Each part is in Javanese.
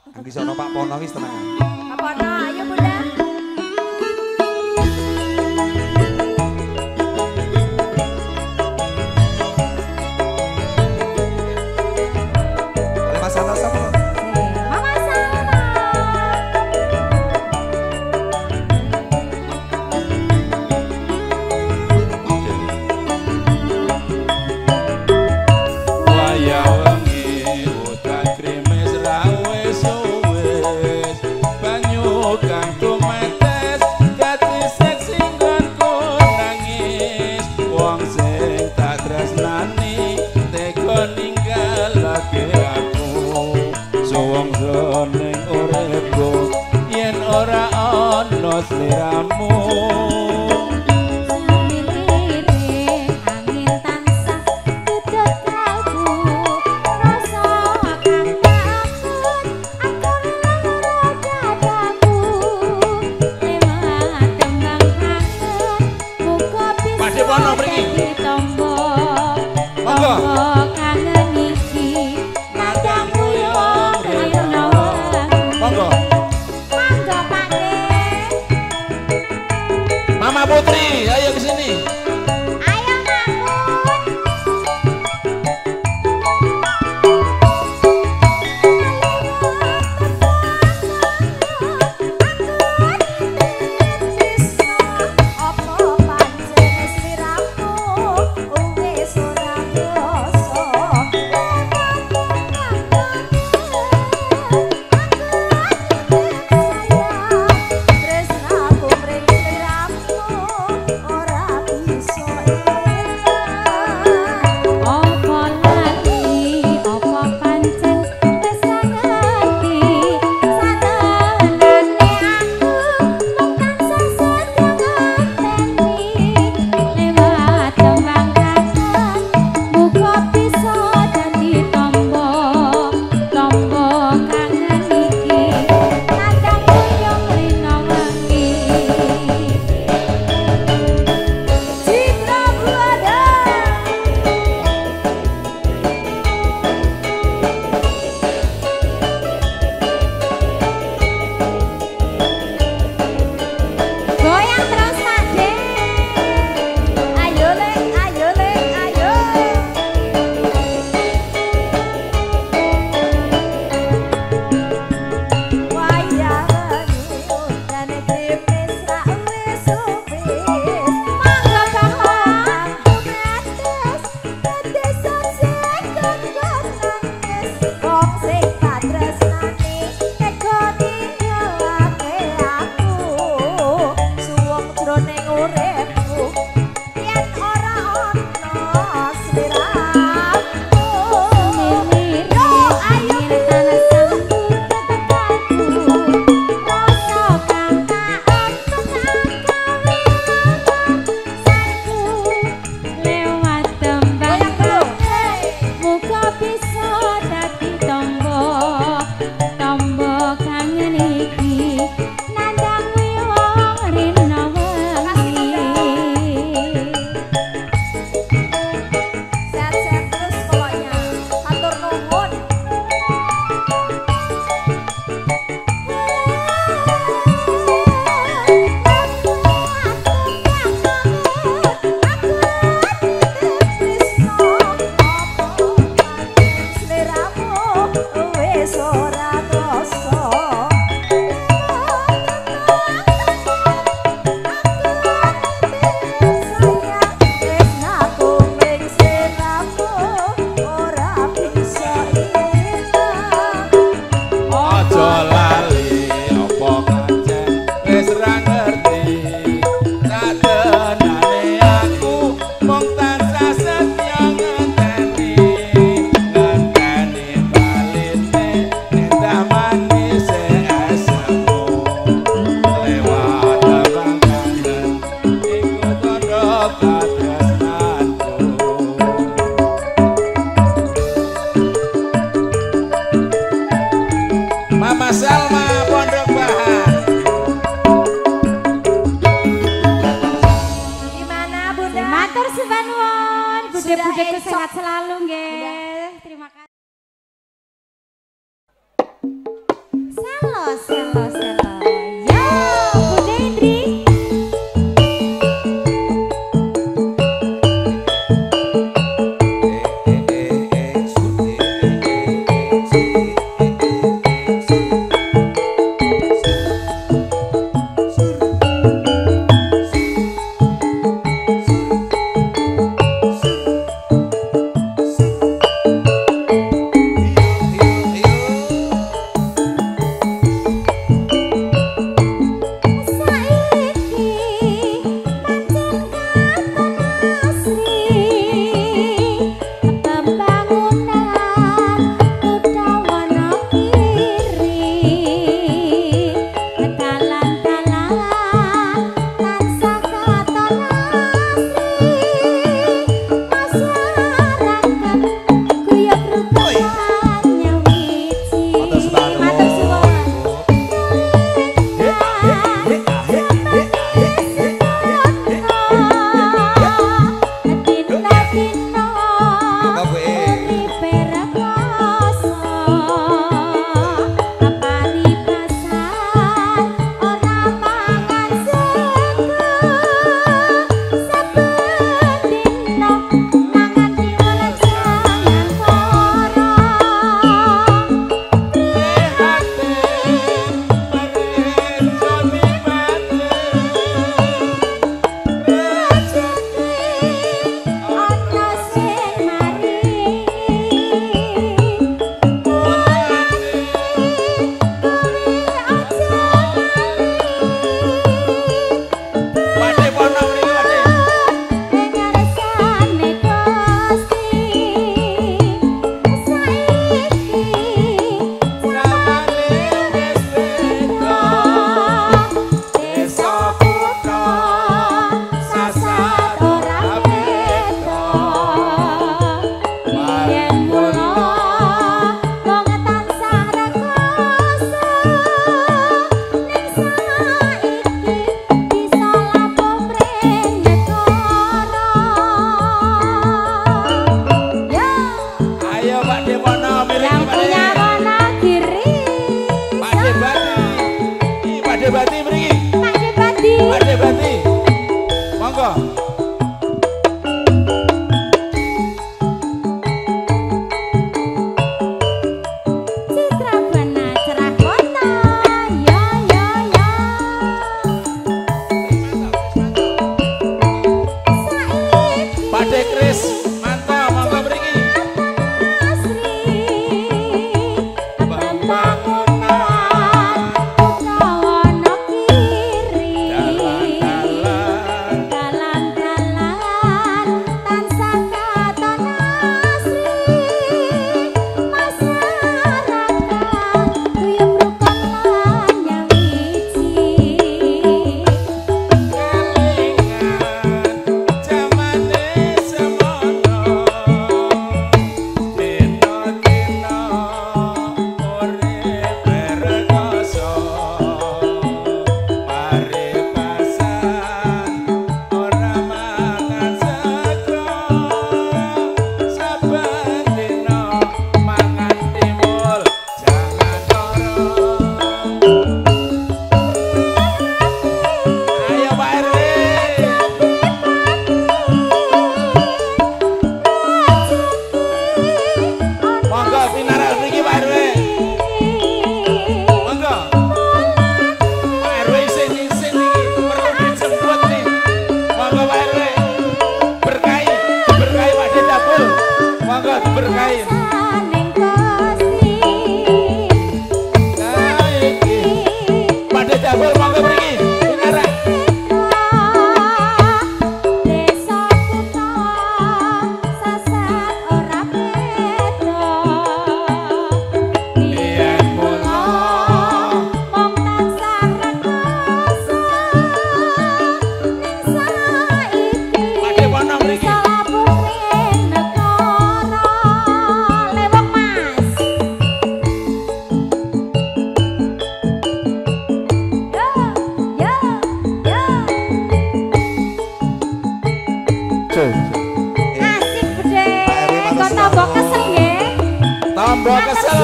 Anggi sono Pak Pono wis tenang. Pak Pono, ayo Bunda. Mas Salma sama. Mama Salma. Waya wengi udan krimis ra wis suwes banyu kang tumetes dadi seksi nggonku nangis wong sing tak tresnani tega ninggalake aku suwung ning uripku yen ora ana sliramu. Mama Putri, ayo ke sini. Ayo Mahmud. Opo pancen sliramu wis ora krasa. Tresnaku mring sliramu ora bisa opo lali opo pancen wis ngerti satenane aku mung tansah sedang ngenteni lewat tembang kangen muga bisa dadi tombo kangen iki nandang kuyung rino wengi Citra Buada. Goyang terus Pak De. Ayo le, ayo le, ayo. Wayang udan krimis ra wis suwis. Mangga kahan tumetes desa sing nangis. Wong sing tak tresnani tega ninggalake aku. Suwung jroning uripku yen ora ana sliramu. Yo ayo alasanku tetepaku rasa kang tak lewat tembang muga bisa dadi tombo kangen iki nandang wong rino wengi. Sehat-sehat terus pokoknya. Hatur nuwun. Wis ora krasa sayang tresnaku mring sliramu ora bisa ilang. Aja lali apa kancen wis ra ngerti satenane aku mung tansah setya ngenteni balite endah manis asemu lewat abang kangen iku tondo katresnanku. Mama Salma Pondok Bahan. Gimana Bunda? Matur suwun nuwun, budhe-budheku esok. sehat selalu nggih. Terima kasih.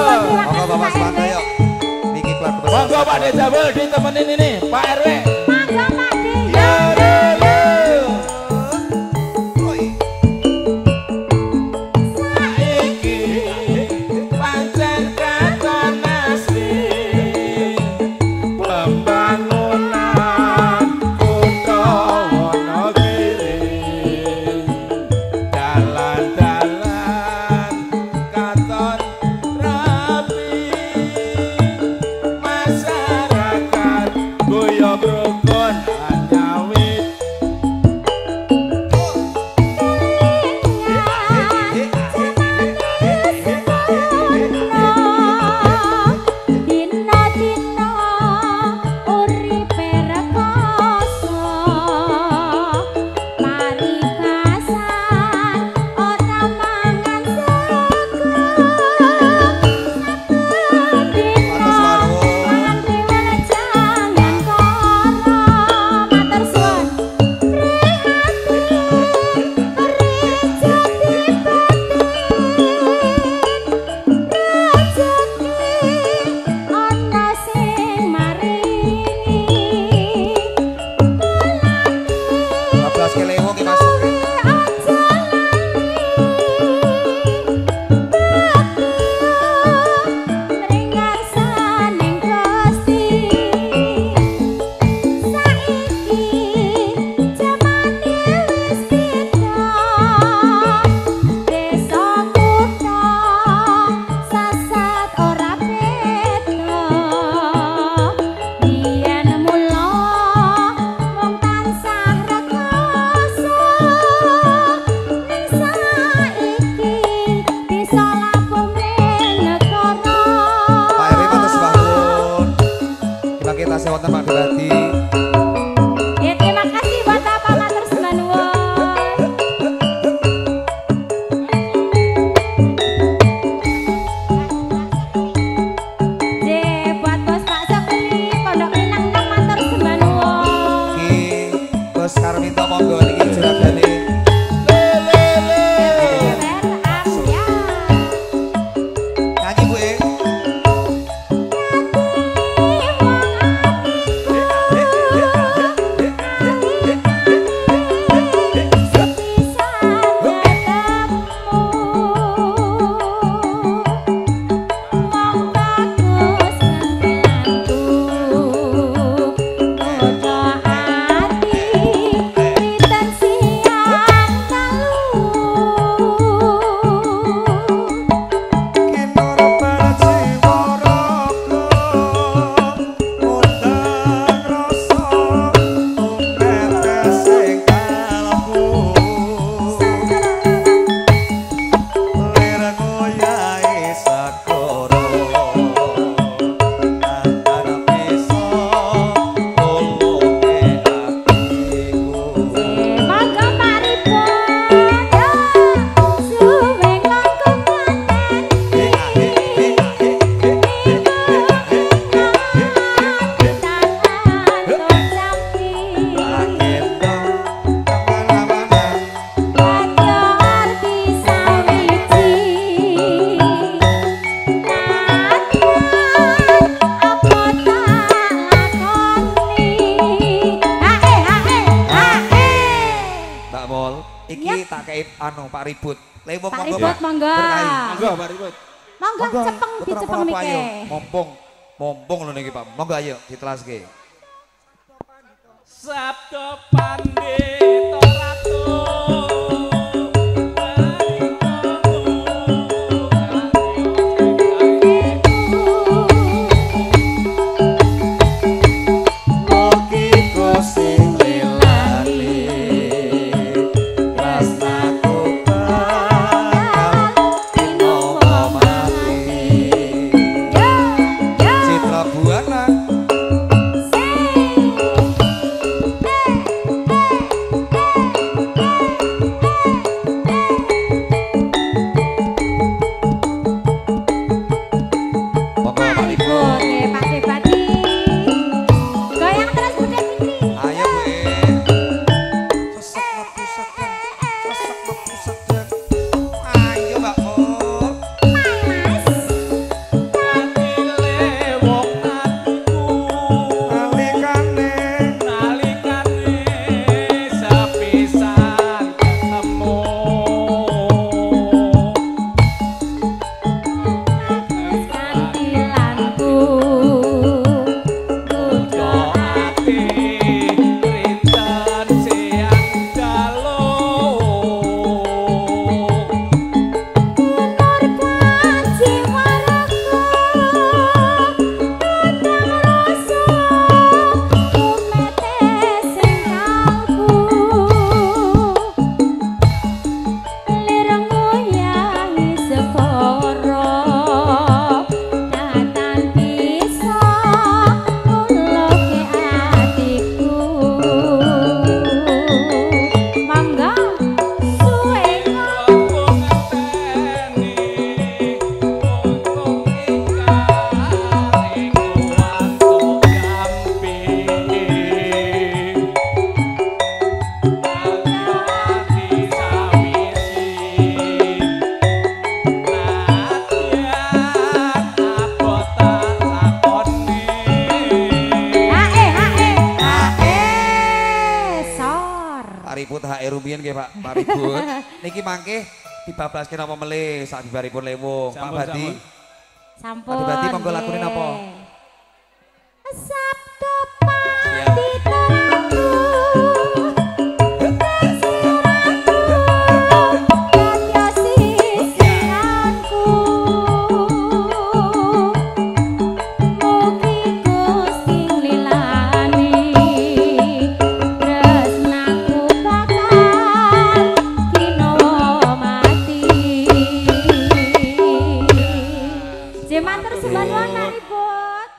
Monggo Bapak Suwanto yuk. Niki kelar kebesaran. Monggo Pak Dejabel ditemenin ini Pak RW. Monggo Pak D. Yo yo yo. Saiki pancen katon asli pembangunan kutha Wonogiri. Dalan-dalan katon rapi, masyarakat guyub rukun lan nyawit. Dina-dina uripe rekoso parikasan ora mangan sego Matur suwun. mangan dhewe jangan koro matur suwun ana sing maringi 12 kelewo ki masuk. Pak RW matur suwun. Kita sewa Pak Duradi. Ya, terima kasih buat Bapak matur nuwun. J buat Bos Pak Sokri Pondok Pinang matur nuwun. Ki Bos Karminto monggo niki juragane. Nyanyi Bu e. Monggo Pak Ribon, suwe kongkong konten. Mbak Mol, iki tak kait anu Pak Ribut. Lewung Pak monggo Ribut, Pak. monggo. Berkahi. Monggo Pak Ribut. Monggo cepeng dicepeng Apa ayo? niki. Mumpung lho niki Pak. Monggo ayo ditelaske. Sabda Pandita Ratu Mugi Gusti lilani tresnaku bakal tinomo mati. Citra Buana Ribut HE rumiyin nggih Pak Ribut. Niki mangke dibabaske napa melih sak bibaripun lewung. Pak Badi. Sampun. Pak Badi monggo lakune napa? Sabtu pati toraku. Matur sembah nuwun Ribut.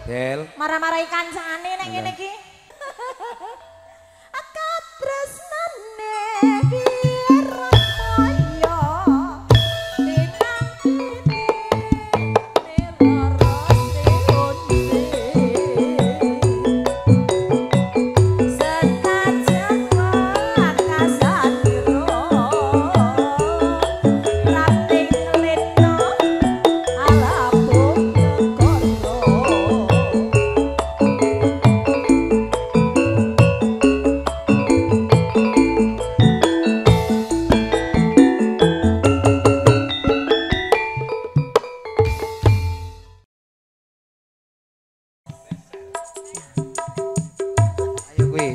Del. Marah-marahi kancane nek ngene iki. Katresnane biar kaya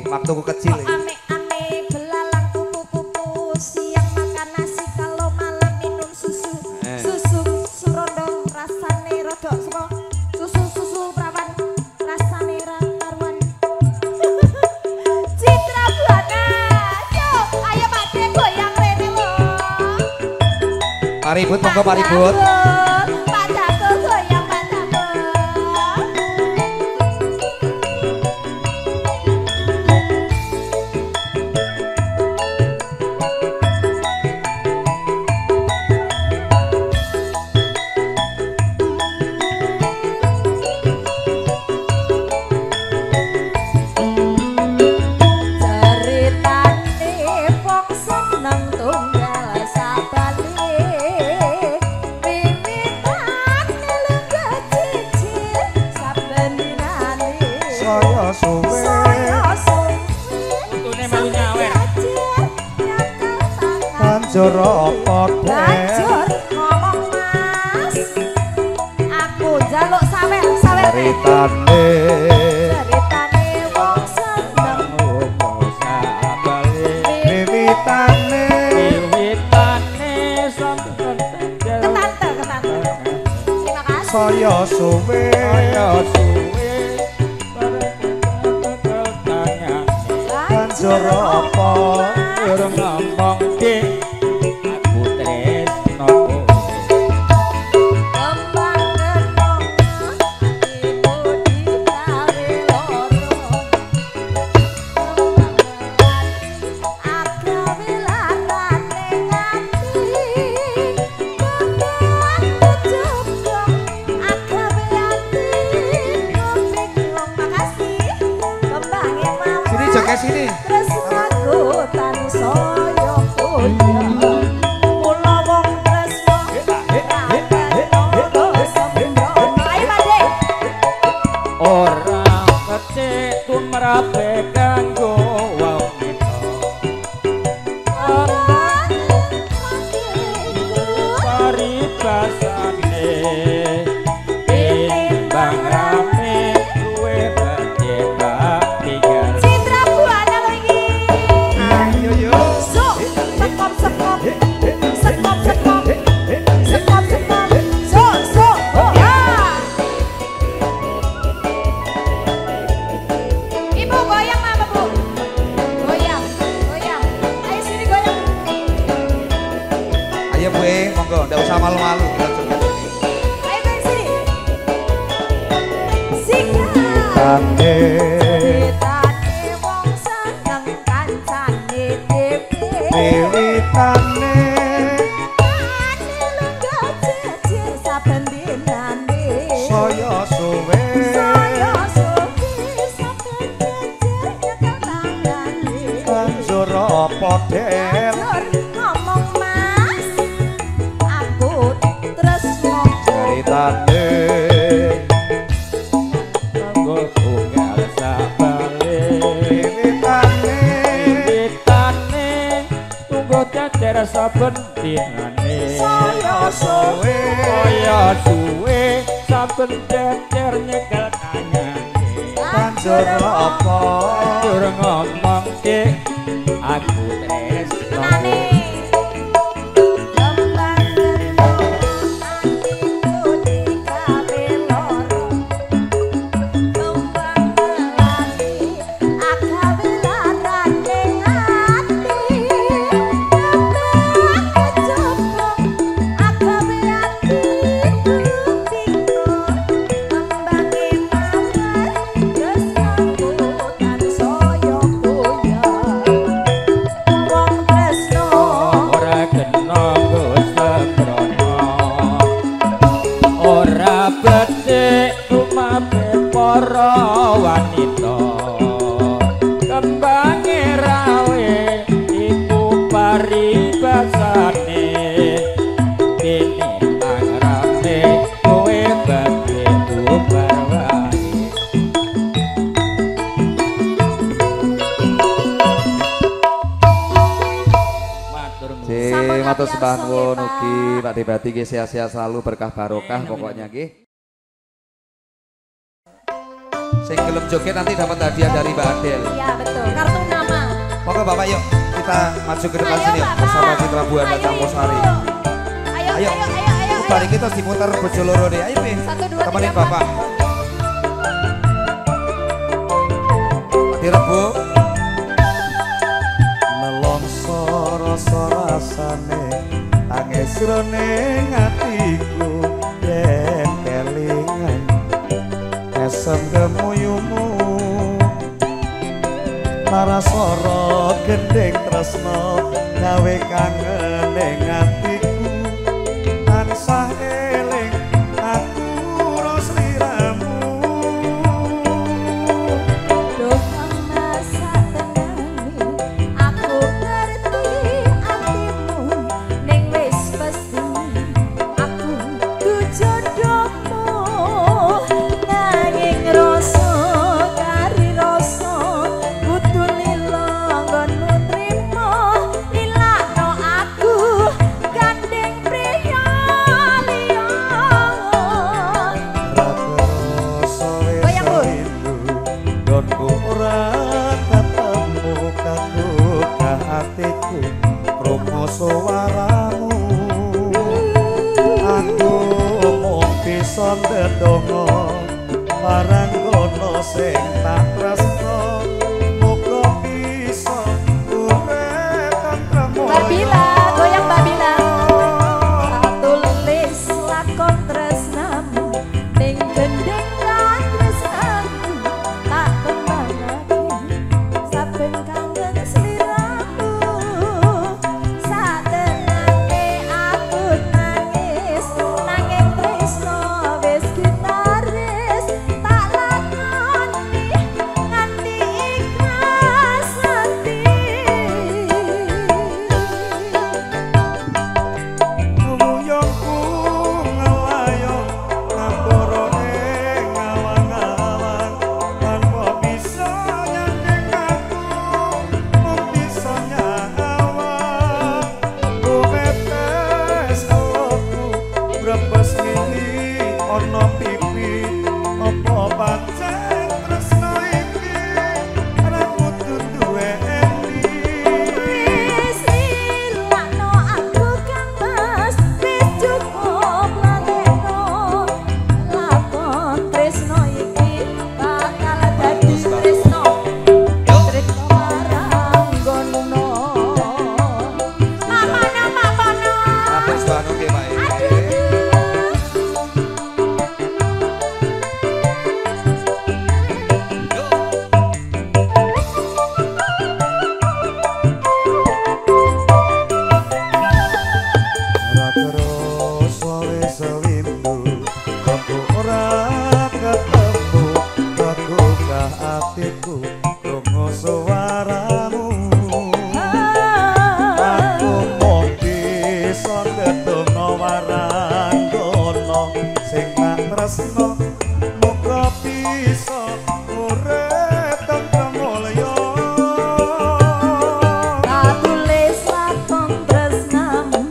waktuku kecil ini. Ame-ame belalang kupu-kupu siang makan nasi kalau malam minum susu. Susu surondo rasane rodok sego. Susu prawan rasane ra karuan. Citra Buana, yuk ayo Pakde goyang rene lho. Paribut monggo paribut. Pak Dago goyang Pak Dago. Banjur apa Banjur ngomong mas, aku njaluk sawer ceritane wong seneng wiwitane ketante. Terima kasih. saya suwe banjur apa Urung ngomong dik aku tresno Kembang genong ibu digawe loro. Agawe larane ngati. Kembang kejubung agawe ati. Kuping makasih. Kembange mama. sini joget sini. Terus aku tansaya punya mula wong tresno ora kecek tumrape kanggo wong itu paribasane timbang rame luwe becek tinggal Citra Buana lho iki. Ayo yo. Sok sekop. Sok. Ya. Ibu goyang apa, Bu? Goyang. Ayo sini goyang. Ayo Bu, monggo ndak usah malu-malu kita joget sini. Ayo goyang sini. Sikap. Tane Ceritane wong seneng kancane dhewe. wiwitane Ane lungguh jejer saben dinane. saya suwe Saya suwi saben jejer nyekel tangane. banjur apa del Banjur ngomong mas, aku tresno. ceritane kanggo tunggal sabale wiwitane Wiwitane tunggu jajar saben dinane Saya suwi. kaya suwe saben jajar nyekel tangane banjur apa Banjur ngomong dik aku tresno Tenane. Kembang genong atiku digawe loro. Kembang melati agawe larane ati. Kembang kejubung agawe ati kupingku. Kembange mawar para wanita kembange rawe iku paribasane dene pangrame kowe badhe bubar wae matur nuwun matur sembah nuwun ugi Pak Debati nggih sehat-sehat selalu berkah barokah pokoknya nggih. Sing gelem joget nanti dapat hadiah dari Mbak Adel. Iya betul, kartu nama. Pokoknya Bapak yuk kita maju ke depan sini yuk bersama Citra Buana Campusari. Ayo. Bari kita diputar bojo loro deh. Ayo Pi. 1 2 3 temenin Bapak. Direbu. Nelongso rasa rasane angesrone atiku yen kelingan esem gemuyumu narasara gendeng tresno gawe kangen ning atiku tansah eling aku ros liramu Doang masa tenani aku ngerti atimu ning wis pasti aku ku jodohmu nanging rasa kari rasa kudu lila nggonmu trimo lilakno aku gandeng priya liya rasa wis rindu donku ora ketemu kanggo atiku krungu suaramu aku mung bisa ndedonga marang kono sing tak tresno muga bisa urip tentrem Babila, goyang Babila. Tulis lakon tresnamu ning gendeng lan tresnamu tak kembangake saben kangen sliramu satenane aku nangis nanging tresno wis gitaris tak lakoni nganti ikhlas hati. Nguyongku ngelayong ngapura ing awan-awan tanpa bisa nyanding aku mung bisa nyawang kumetes eloku brebes ngini ana pipi apa pancen tresno iki ora kudu duwe Wis ilakno aku Kang Mas wis cukup lateno lakon tresno iki bakal dadi tresno tresno marang gono mapono Apa sebanu nggih Pak. ora kerasa wis rindu kanggo ora ketemu kanggo atiku krungu suaramu aku mung bisa ndedonga marang kono sing tak tresno muga bisa urip tentrem mulya tulis lakon tresnamu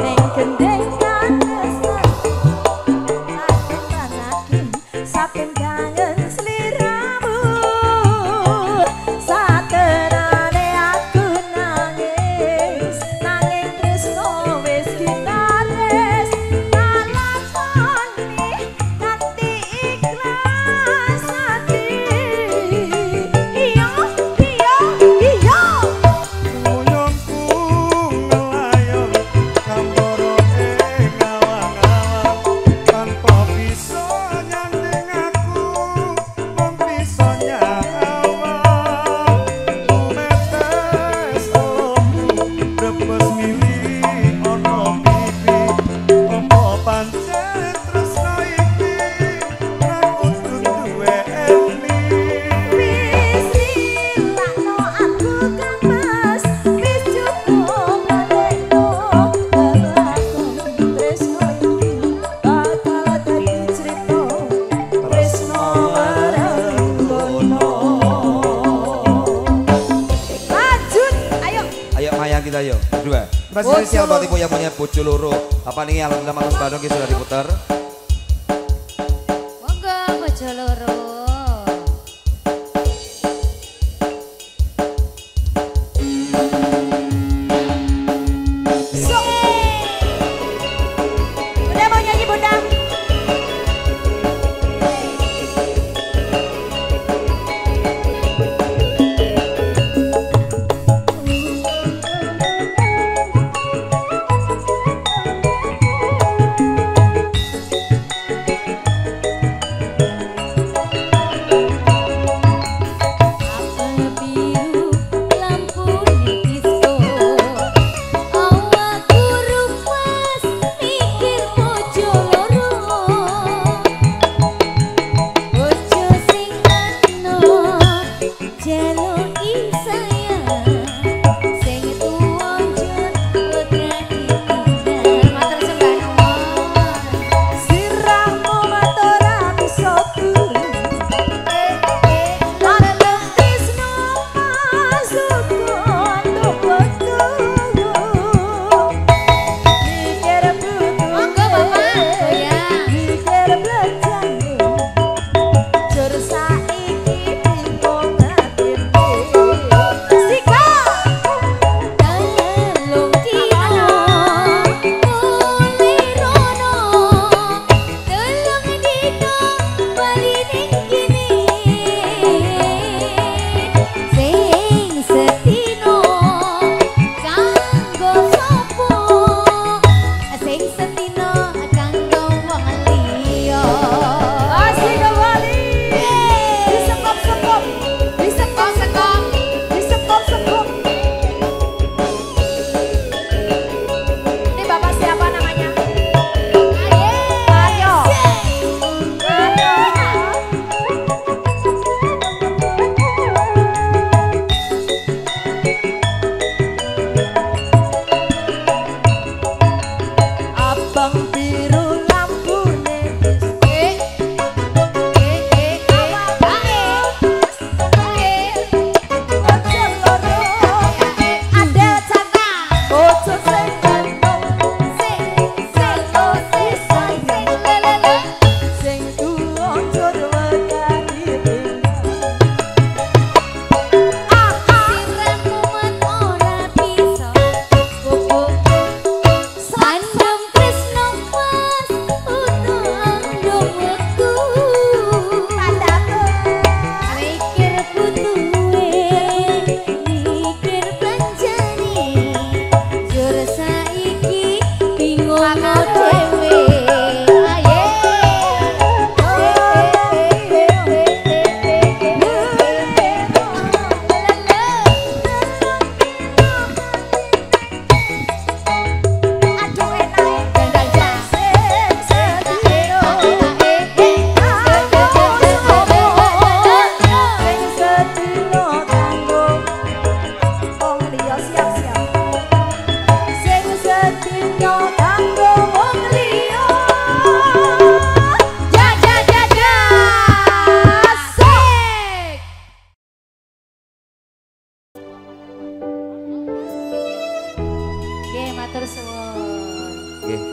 ning gendeng kan saben kangen sliramu saten kita yuk. Berdua. Terima kasih spesial buat ibu yang punya bojo loro. Apa nih alhamdulillah Mas Bandung sudah diputar. Monggo bojo loro. Bunda mau nyanyi Bunda?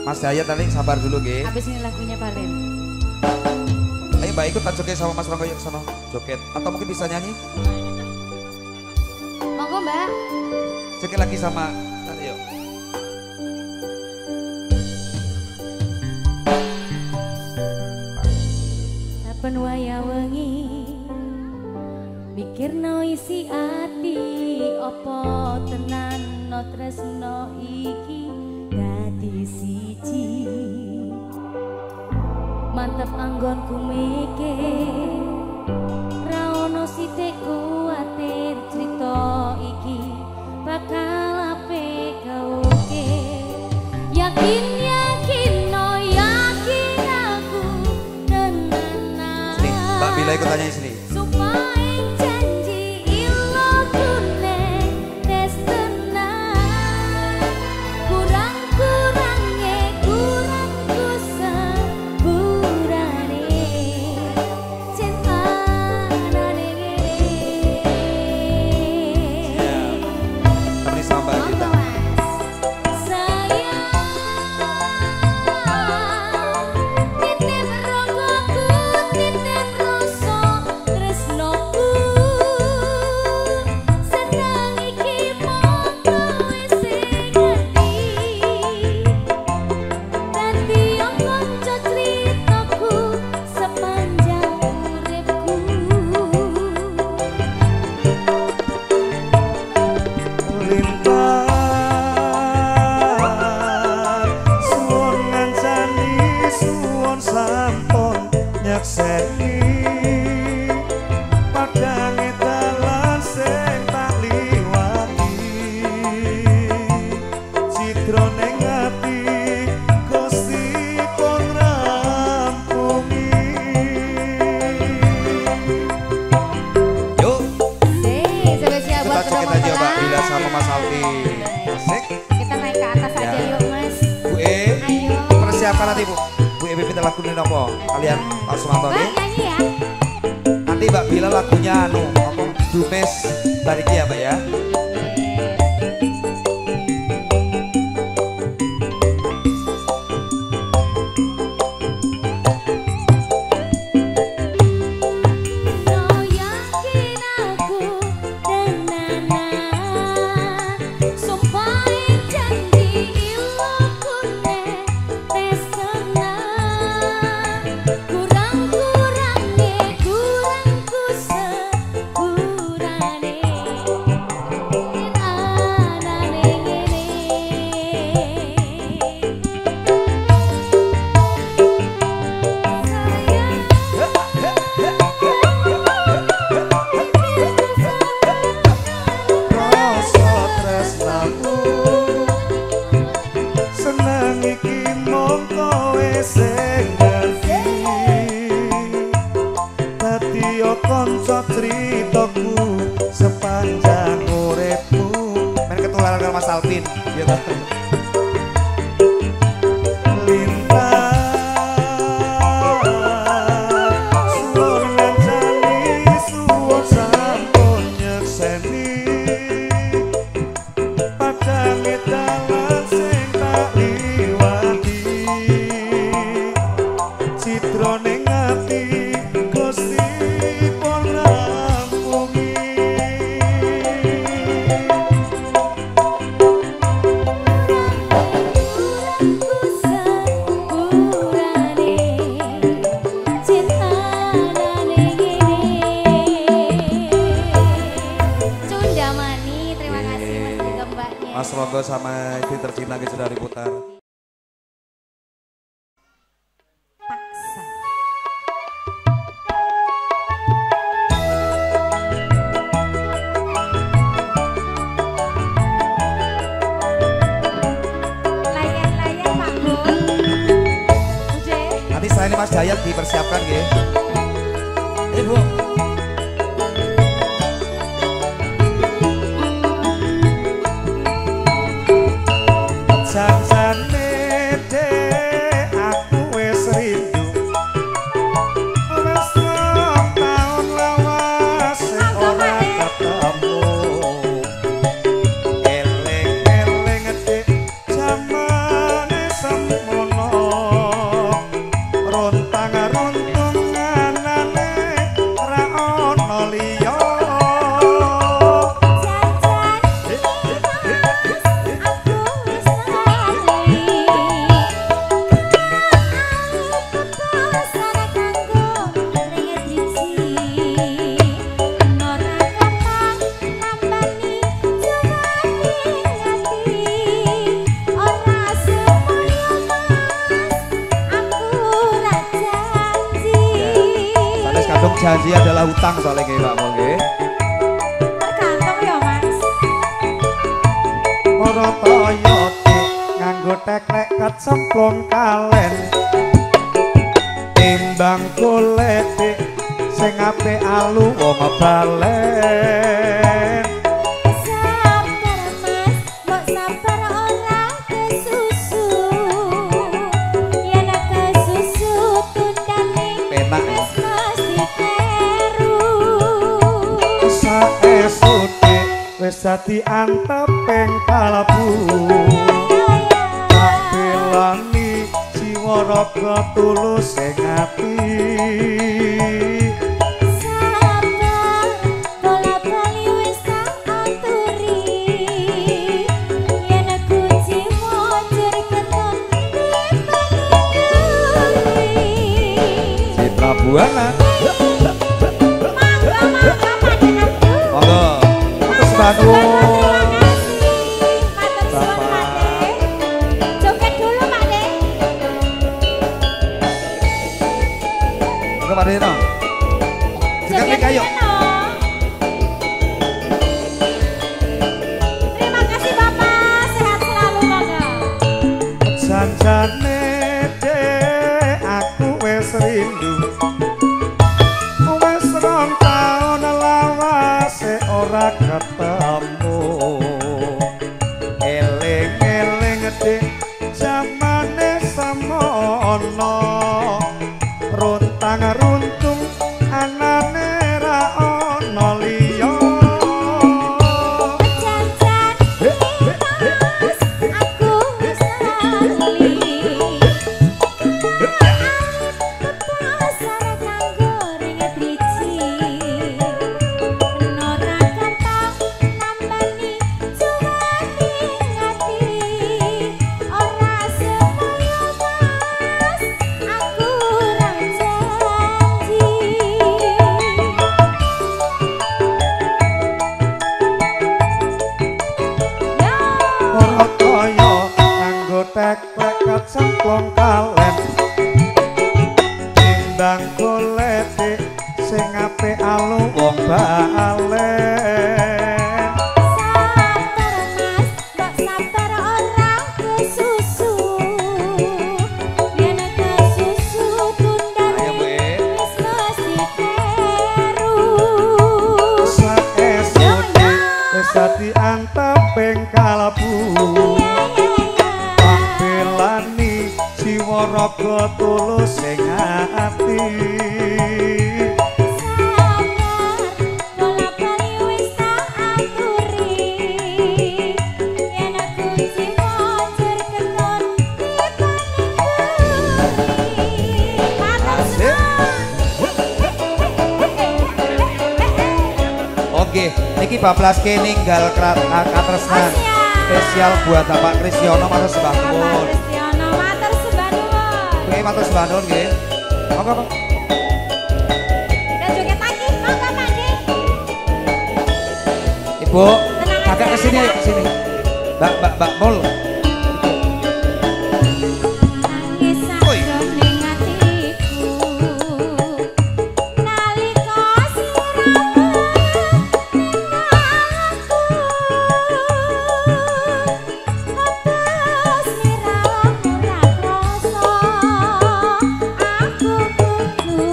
Mas Dayat nanti sabar dulu nggih. Habis ini lagunya Paren. Ayo Mbak ikut tak joget sama Mas Rangga yuk sono joget atau mungkin bisa nyanyi. Monggo Mbak. Joget lagi sama yuk. Saben waya wengi mikirno isi ati opo tenan no tresno iki dadi siji mantep anggonku mikir ra ono sithik kuwatir crita iki bakal ape kauke yakin yakin no yakin aku tenan Sini Mbak Bila ikut tanya sini. supaya janji ilo kuning tes tenan kurang-kurangnya kurangku sepurane cinta Tapi sama Mbak Dita. sama Mas Alfi. Asik. Kita naik ke atas aja Ya. yuk Mas. Bu E, Ayo. persiapkan nanti Bu. Bu E minta lagu ini apa? Kalian Pak Sumanto Mbak nih. nyanyi ya. Nanti Mbak Bila lagunya anu apa? Dumes Bariki ya Mbak ya. No yakin aku tenana sumpah janji ilokune resona kurang-kurangnya kurangku sepurane anane ngene Rasa tresnaku seneng iki mung kowe sing ngerti dadi kanca critaku sepanjang uripku Main ketularan karo Mas Alvin. Iya toh. lintang suwun ngancani suwun sampun nyekseni padange dalan sing tak liwati citrane ngati Gusti pun rampungi kurangku sepurane cintanane ngene Cunda Mani terima kasih Mas juga Mbaknya Mas Rogo sama istri tercinta kita sudah diputar. Paksa. Layan-layan Pak Bun. Udah. Nanti saya ini Mas Dayat dipersiapkan ya. Ibu. Janjane dek aku wis rindu wis rong taun lawas ora ketemu eling-eling dek jamane semmono rontang-runtung anane ra ono liya Sanes kadung janji adalah hutang soalnya kayak Pak Mongge. Tergantung ya Mas. Para toyote nganggo teklek kecemplung kalen timbang golek sing apik alu wong balen Sabar Mas, mbok sabar ora kesusu. Yen kesusu tundane Penak ya. wis mesti kleru. saesuk wis dadi anteping kalbu belani jiwa raga tulus sing ati Sabar, bola-bali wis tak aturi. Yen aku jiwa jur keton dipanduri. Citra Buana. Mangga panjenenganku. Monggo. terus bangun Matur suwun Pak De. Joget dulu Pak De. Monggo Pak Dino. Joget nih ayo. Deno. Terima kasih Bapak, sehat selalu monggo. janjane dek aku wis rindu wis rong taun lawase ora ketemu balen Sabar mas, mbok sabar ora kesusu. Yen kesusu tundane Ayo, Bu. wis mesti kleru. saesuk wis dadi anteping kalbu belani jiwa raga tulus sing ati Sabar, bola-bali wis tak aturi. Yen aku jiwa jerketon tibane guri. Matur suwun. Oke, niki bablaske ninggal katresnan. Spesial buat Bapak Krisyono matur sembah nuwun. Kristiono matur sembah nuwun. Oke, matur sembah nuwun nggih. Monggo, Pak. Dan joget lagi, monggo Pak Dik. Ibu, Tenang kakak aja. kesini ayo kesini. Mbak Mul. Nangis Oi. sakjroning atiku. Nalika sliramu ninggalku. Apa sliramu ra krasa. Aku kudu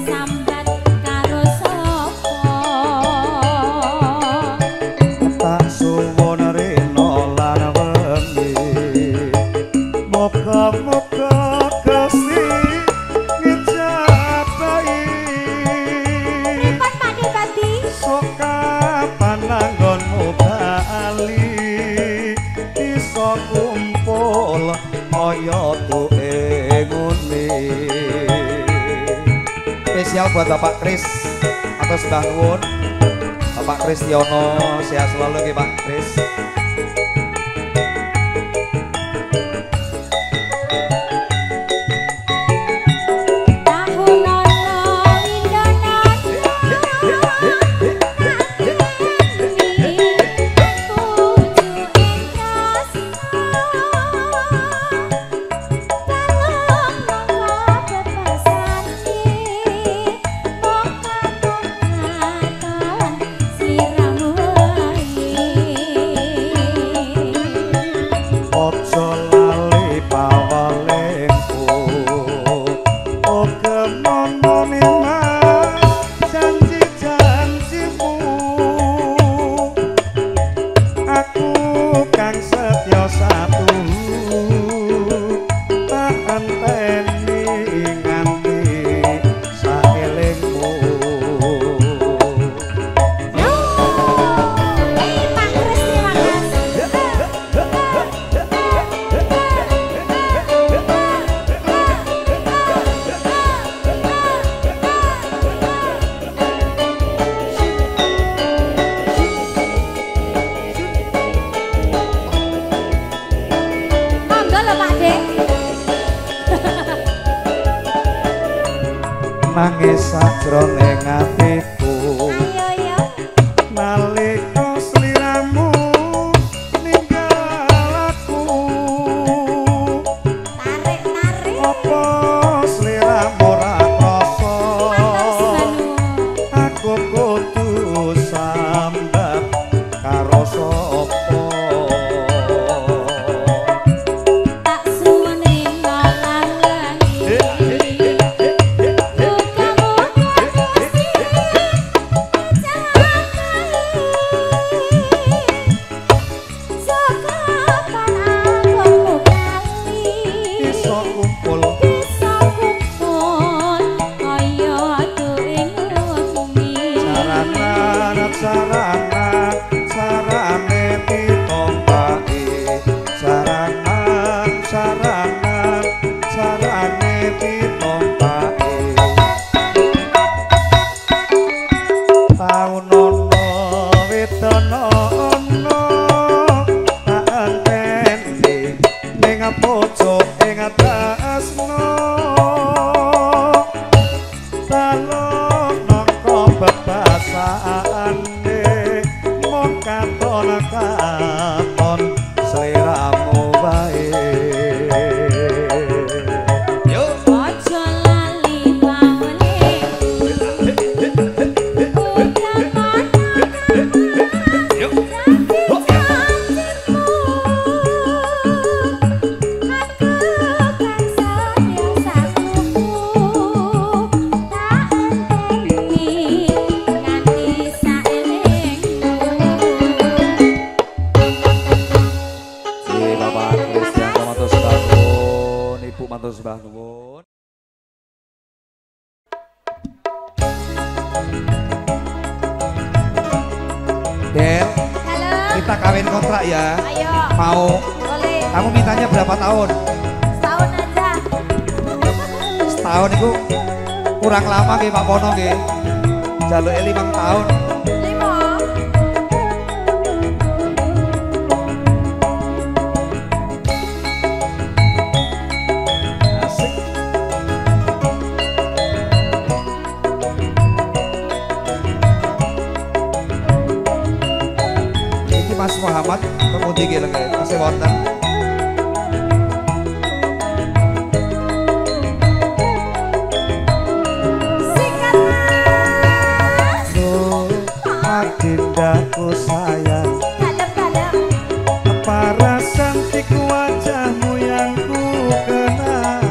sambat karo sapa. tak suwun rena lan wengi muga-muga Gusti ngejabai Pripun Pak Dik Badi? sok kapan nanggonmu bali iso kumpul kaya tuke ngene Spesial buat Bapak Kris atau sembah nuwun. Bapak Kristiono sehat selalu nggih Pak Kris. Tahun ana Indonesia Ojo lali pawalengku Oke momoni mas janji-janjimu Aku kang setya satu Tak enteni nganti saelingmu Pak Kris terima kasih. Monggo lho Pak Dik. Nangis sajroning atiku Ayo yo. nalika sliramu ninggal aku Tarik tarik. apa sliramu ora krasa Matur sembah nuwun. aku kudu sambat karo sapa Tak suwun rina lan wengi. Muga-muga Gusti ngejabai. Sekapan anggonmu kali. iso kumpul Bisa kumpul kaya aturing wengi. sarane pitompake sarane pitompake taun ono wedana ono tak enteni ning pojok ing atasno talon nangka bebasane kawin kontrak ya. Ayo. Mau. Boleh. Kamu mintanya berapa tahun? Setahun aja. Setahun itu kurang lama ke Pak Pono ke. Jaluk 5 tahun. 5. Asik. Iki Mas Muhammad kemudian iki lagi masih wonten. Sikat Mas. Adindaku sayang, Kalem-kalem. para cantik wajahmu yang ku kenal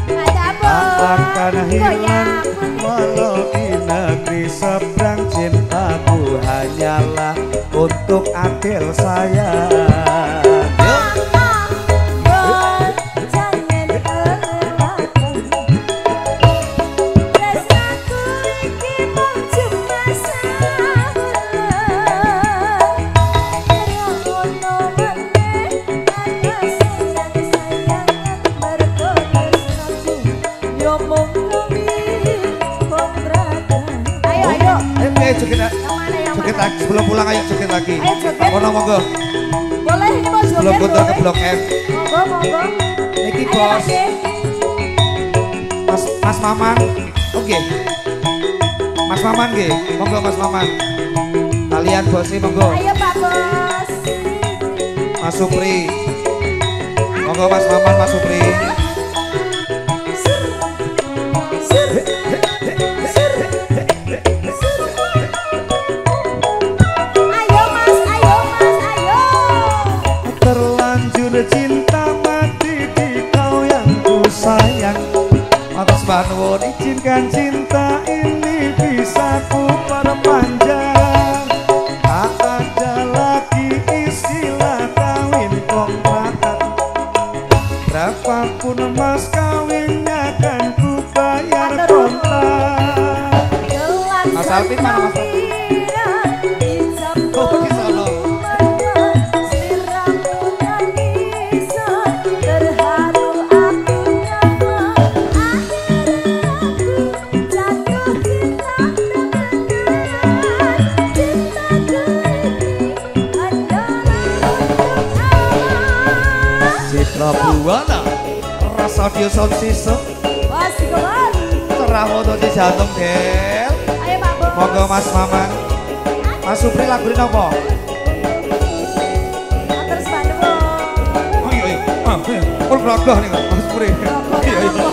Ada akan hilang goyang. walau di negeri seberang. Cintaku hanyalah untuk adil sayang. Ayo, ayo. Ayo joget. Yang mana, yang Joget mana? lagi sebelum pulang ayo joget lagi. Ayo joget. Pak Pono monggo. Boleh ini mau Sebelum joget putar ke boleh? Blok M. Monggo, monggo. Niki Ayo, bos. Mas. Mas Maman. Oke. Mas Maman nggih. Monggo Mas Maman. Kalian bosnya monggo. Ayo Pak Bos. Mas Supri. Monggo Mas Maman, Mas Supri. Ayo Mas, ayo Mas, ayo. Terlanjur cinta mati di kau yang ku sayang. Matur sembah nuwun. Izinkan cinta ini bisa ku perpanjang. Tak ada lagi istilah kawin kontrak. Berapapun mas kawinnya kan ku bayar kontak. Mas Alvin mana, Mas Alvin? Oh, di sana. Citra Buana. Rasa dia son sisa. Cerah foto di jantung Del. Ayo Pak Bos. Monggo Mas Maman. Mas Supri lagu ini apa? Matur sembah nuwun. Oh iya iya. Ah, iya. Ul blogoh nih Mas Supri. Iya iya.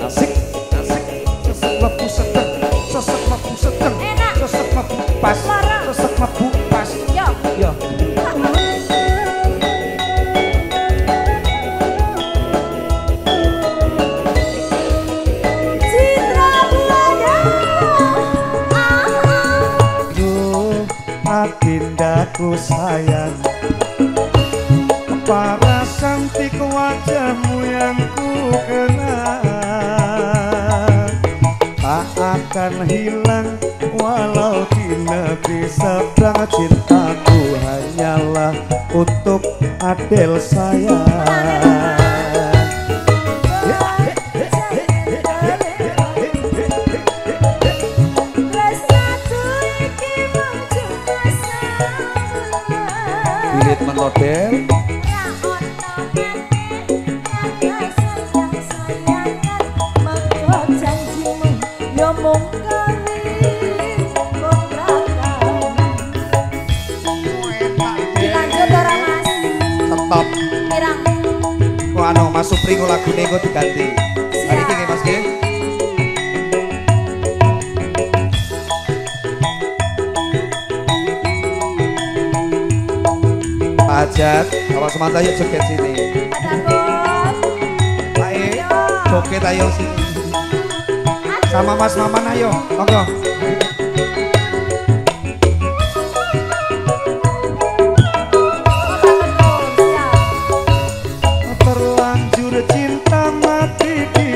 Asik, asik. Sesek lebu sedeng, sesek lebu sedeng, Enak. sesek lebu pas, Larang. sesek lebu pas. Yo. Yo. Citra Buana. Duh, adindaku sayang, para cantik wajahmu yang ku kenal tak akan hilang walau di negeri seberang. Cintaku hanyalah untuk adil sayang. Bilit menodel. Stop. Kok anu Mas Supri kok lagune kok diganti. Hari iki nggih Mas nggih. Hajat, kalau semata yuk joget sini. Ayo, joget ayo sini. Sama Mas Maman ayo, monggo. Terlanjur cinta mati di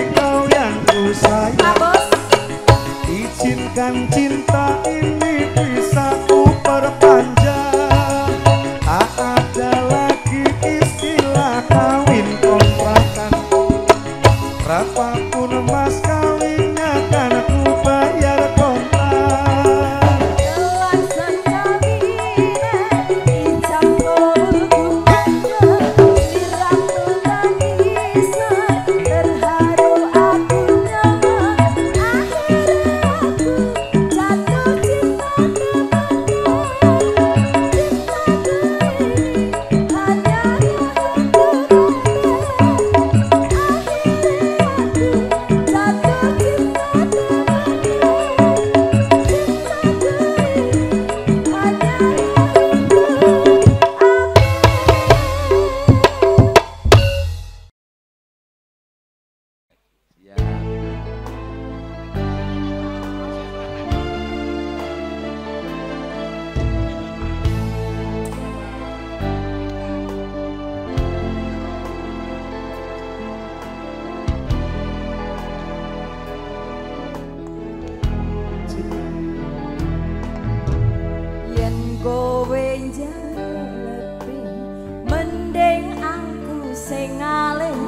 sing aling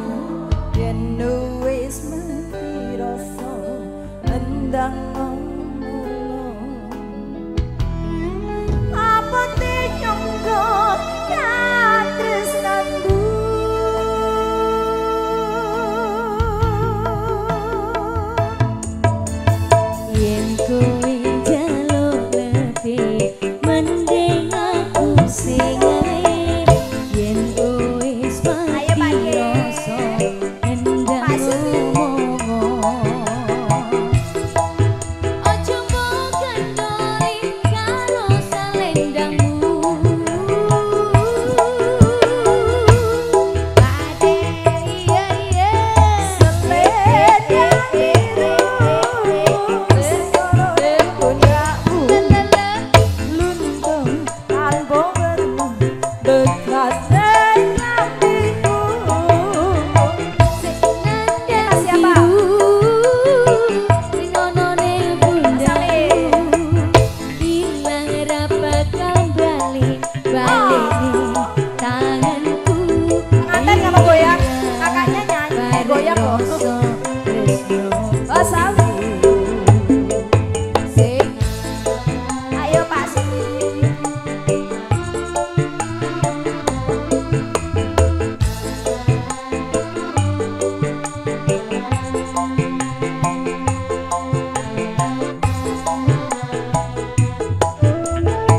yen wis mati rasa endang apa nyonggo katres nanggu yen kowe jaluk lebih mending aku sing yen wis mati rasa endang ojo mbok kendori karo salendangmu ade iya iya selendang biru punyaku luntung tanpa werna bekas hatiku siapa sing ono ning pundakku bilang ra bakal balik tanganku pengantin kamu goyang kakaknya nyanyi goyang kok Sami sing ayo Pak Siti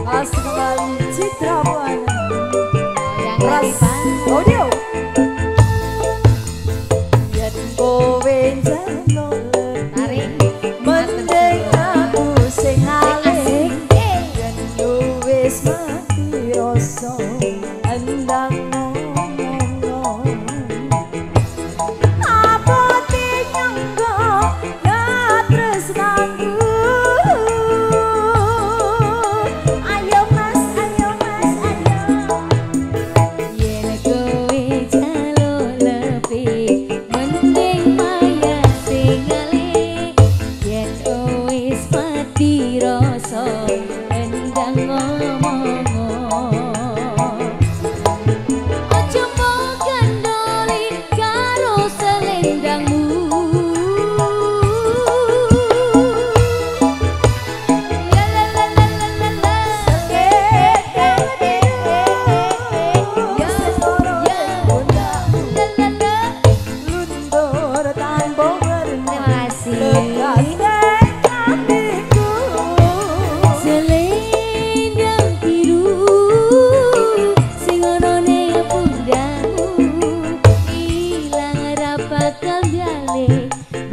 Mas kembali Citra Buana yang ras audio yen kowe jano tarik mending aku sing aling yen wis mati rasa endang ngomong apa nyonggo katres nanggu ayo mas ayo yen kowe jaluk lebih mending maya sing aling yen wis mati rasa endang ngomong ojo mbok kendoli karo selendangmu la la la la la la la luntur tanpa werna bekas hatiku selendang biru sing ono ning pundakku ilang ra bakal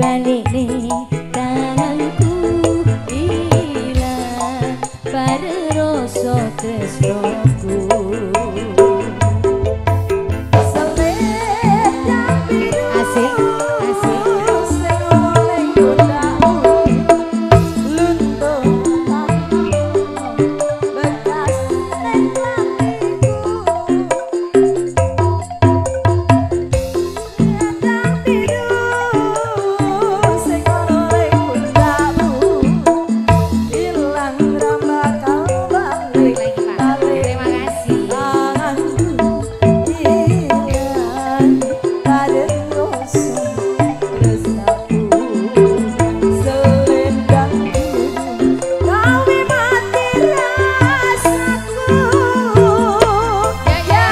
balik ning tanganku ilang pada rasa tresnoku selendang biru asik sing ono ning pundakku luntur bekas ning hatiku selendang biru sing ono ning pundakku ilang ra bakal balik terima kasih tanganku ilang pada rasa tresnaku selendang biru kowe mati rasaku ya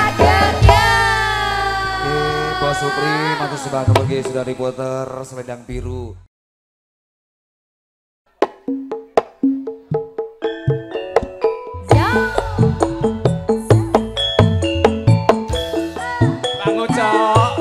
Bos Supri matur sembah kemugi sudah reporter selendang biru. Bang Ucok.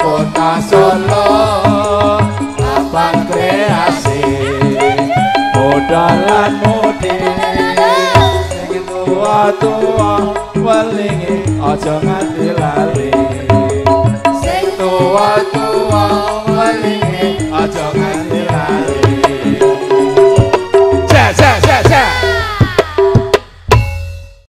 Kota Solo Abang kreasi modalan mudi sing tua-tua welingi aja nganti lali sing tua-tua